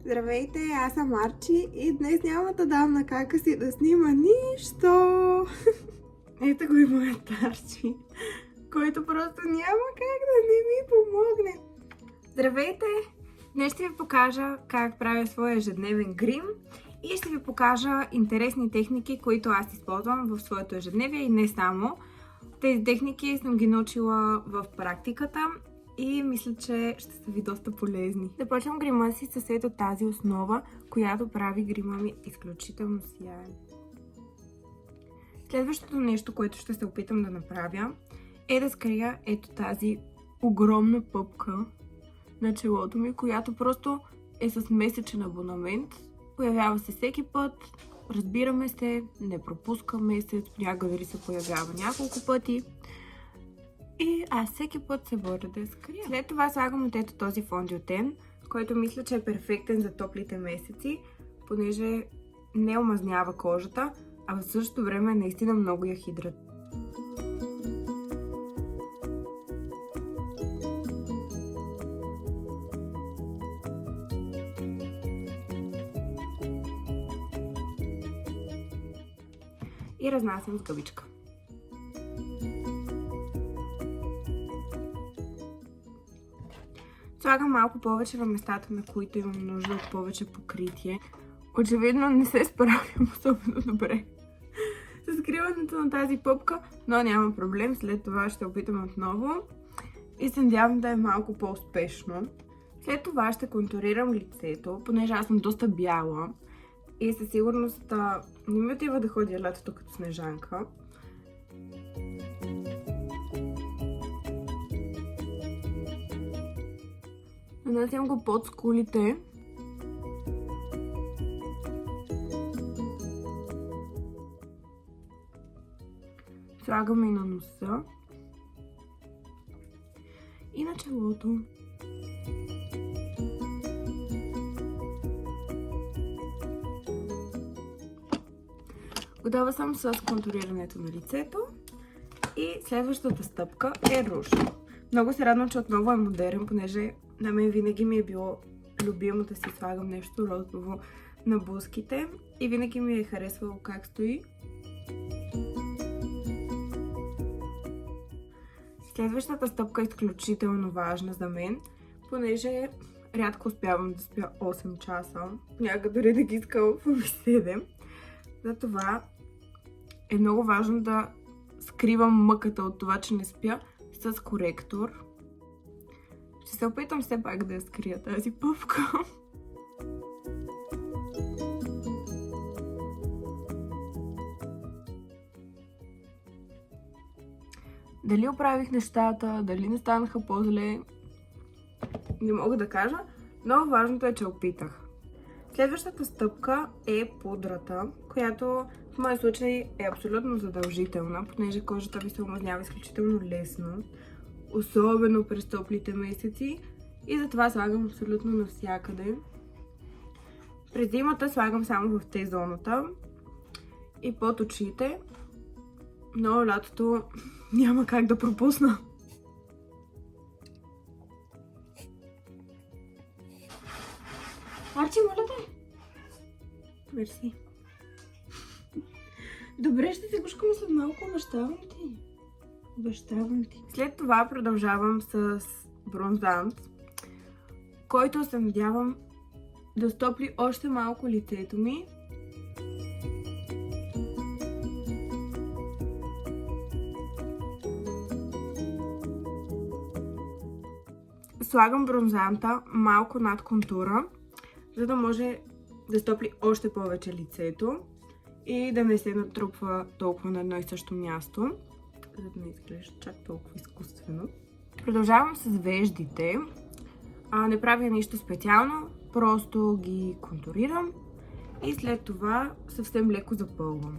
Здравейте, аз съм Арчи и днес няма да дам на кака си да снима нищо. Ето го и моят Арчи, който просто няма как да не ми помогне. Здравейте! Днес ще ви покажа как правя своя ежедневен грим и ще ви покажа интересни техники, които аз използвам в своето ежедневие и не само. Тези техники съм ги научила в практиката и мисля, че ще са ви доста полезни. Започвам грима си с ето тази основа, която прави грима ми изключително сияен. Следващото нещо, което ще се опитам да направя, е да скрия ето тази огромна пъпка на челото ми, която просто е с месечен абонамент. Появява се всеки път, разбираме се, не пропуска месец, понякога дали се появява няколко пъти. И аз всеки път се боря да я скрия. След това слагам от ето този фондиотен, който мисля, че е перфектен за топлите месеци, понеже не омазнява кожата, а в същото време наистина много я хидратира. И разнасям с гъбичка. Слагам малко повече на местата, на които имам нужда от повече покритие. Очевидно не се справям особено добре с скриването на тази пъпка, но няма проблем. След това ще опитам отново и се надявам да е малко по-успешно. След това ще контурирам лицето, понеже аз съм доста бяла и със сигурност не ми отива да ходя лятото като снежанка. Нанасям го под скулите. Слагам и на носа. И на челото. Готова съм с контурирането на лицето. И следващата стъпка е руж. Много се радвам, че отново е модерен, понеже на мен винаги ми е било любимо да си слагам нещо розово на бузките и винаги ми е харесвало как стои. Следващата стъпка е изключително важна за мен, понеже рядко успявам да спя 8 часа, някога дори да ги искам в 7. Затова е много важно да скривам мъката от това, че не спя с коректор. Ще се опитам все пак да я скрия тази пъпка. Дали оправих нещата, дали не станаха по-зле, не мога да кажа, но важното е, че опитах. Следващата стъпка е пудрата, която в моя случай е абсолютно задължителна, понеже кожата ви се омазнява изключително лесно, особено през топлите месеци, и затова слагам абсолютно навсякъде. През зимата слагам само в Т-зоната и под очите, но лятото няма как да пропусна. Арчи, моля те! Мерси. Добре, ще се гушкаме след малко, обещавам ти. Обещавам ти. След това продължавам с бронзант, който се надявам да стопли още малко лицето ми. Слагам бронзанта малко над контура, за да може да стопли още повече лицето и да не се натрупва толкова на едно и също място, за да не изглежда чак толкова изкуствено. Продължавам с веждите. Не правя нищо специално, просто ги контурирам и след това съвсем леко запълвам.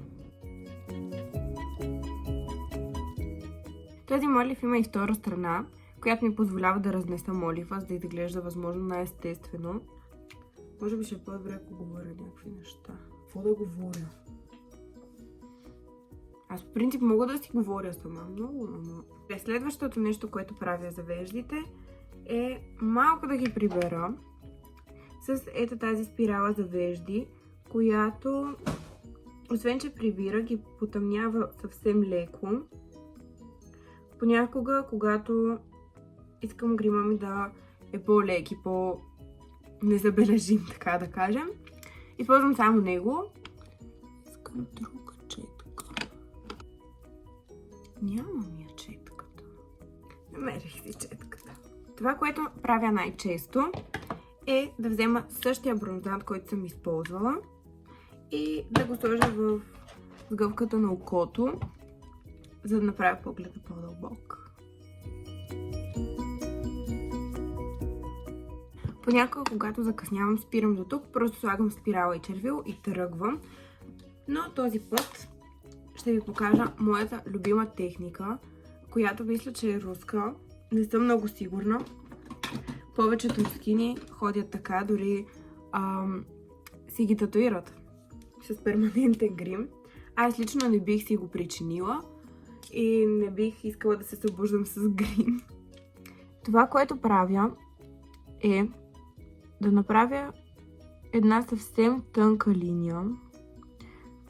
Този молив има и втора страна, която ми позволява да разнеса молива, за да изглежда възможно най-естествено. Може би ще е по-добре, ако говоря някакви неща. Какво да говоря? Аз по принцип мога да си говоря сама много, но... Следващото нещо, което правя за веждите, е малко да ги прибера с ето тази спирала за вежди, която освен че прибира, ги потъмнява съвсем леко. Понякога, когато искам грима ми да е по-лек и по-незабележим, така да кажем, използвам само него. Искам друга четка. Нямам я четката. Намерих си четката. Това, което правя най-често, е да взема същия бронзант, който съм използвала и да го сложа в сгъвката на окото, за да направя погледа по-дълбок. Понякога, когато закъснявам, спирам до тук, просто слагам спирала и червил и тръгвам. Но този път ще ви покажа моята любима техника, която мисля, че е руска. Не съм много сигурна. Повечето рускини ходят така, дори си ги татуират с перманентен грим. Аз лично не бих си го причинила и не бих искала да се събуждам с грим. Това, което правя, е да направя една съвсем тънка линия,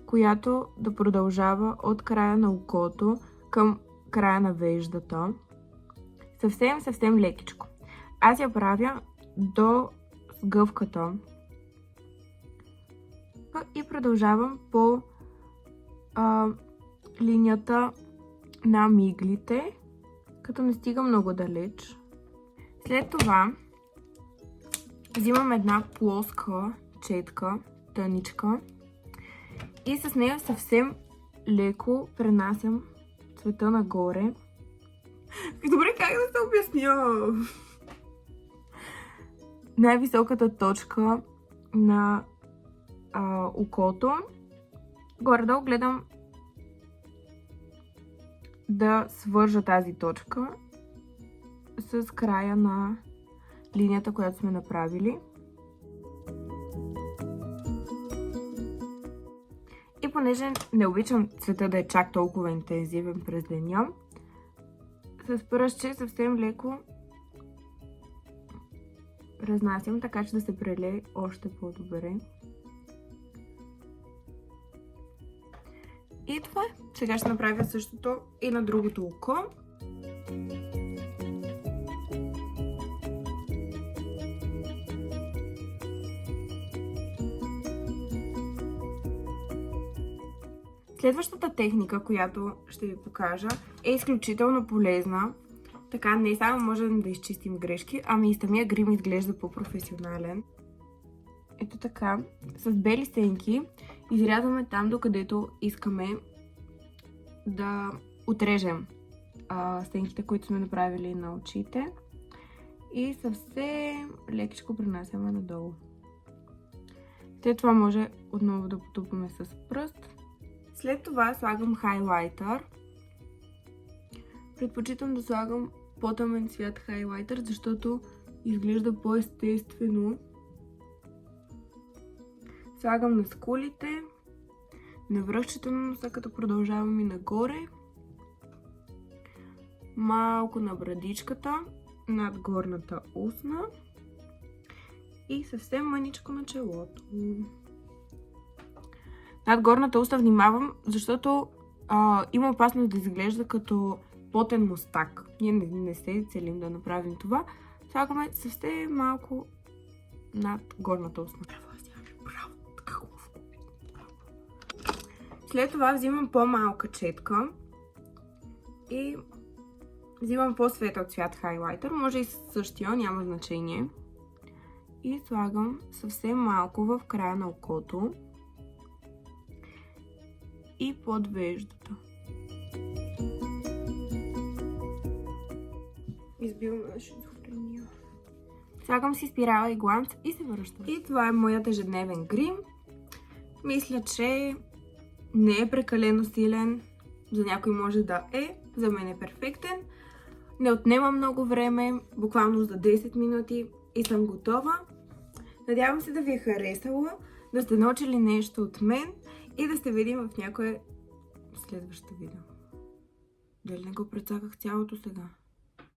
която да продължава от края на окото към края на веждата. Съвсем лекичко. Аз я правя до сгъвката и продължавам по линията на миглите, като не стига много далеч. След това взимам една плоска четка, тъничка, и с нея съвсем леко пренасям цвета нагоре. Добре, как да се обясня? Най-високата точка на окото. Горе-долу гледам да свържа тази точка с края на линията, която сме направили. И понеже не обичам цвета да е чак толкова интензивен през деня, с пръстче съвсем леко разнасям, така че да се прелее още по-добре. И това е. Сега ще направя същото и на другото око. Следващата техника, която ще ви покажа, е изключително полезна. Така не само можем да изчистим грешки, ами и самия грим изглежда по-професионален. Ето така, с бели сенки изрязваме там, докъдето искаме да отрежем сенките, които сме направили на очите. И съвсем лекичко пренасяме надолу. След това може отново да потупаме с пръст. След това слагам хайлайтър. Предпочитам да слагам по-тъмен цвят хайлайтър, защото изглежда по-естествено. Слагам на скулите, на връхчето на носа, като продължавам и нагоре. Малко на брадичката, над горната устна. И съвсем мъничко на челото. Над горната устна внимавам, защото има опасност да изглежда като потен мустак. Ние не се целим да направим това. Слагаме съвсем малко над горната устна. След това взимам по-малка четка и взимам по-светъл цвят хайлайтър. Може и същия, няма значение. И слагам съвсем малко в края на окото и под веждата. Избивам на шизофрения. Слагам си спирала и гланц и се връщам. И това е моят ежедневен грим. Мисля, че не е прекалено силен. За някой може да е. За мен е перфектен. Не отнема много време. Буквално за 10 минути и съм готова. Надявам се да ви е харесало, да сте научили нещо от мен и да се видим в някое следващо видео. Дали не го прецаках цялото сега?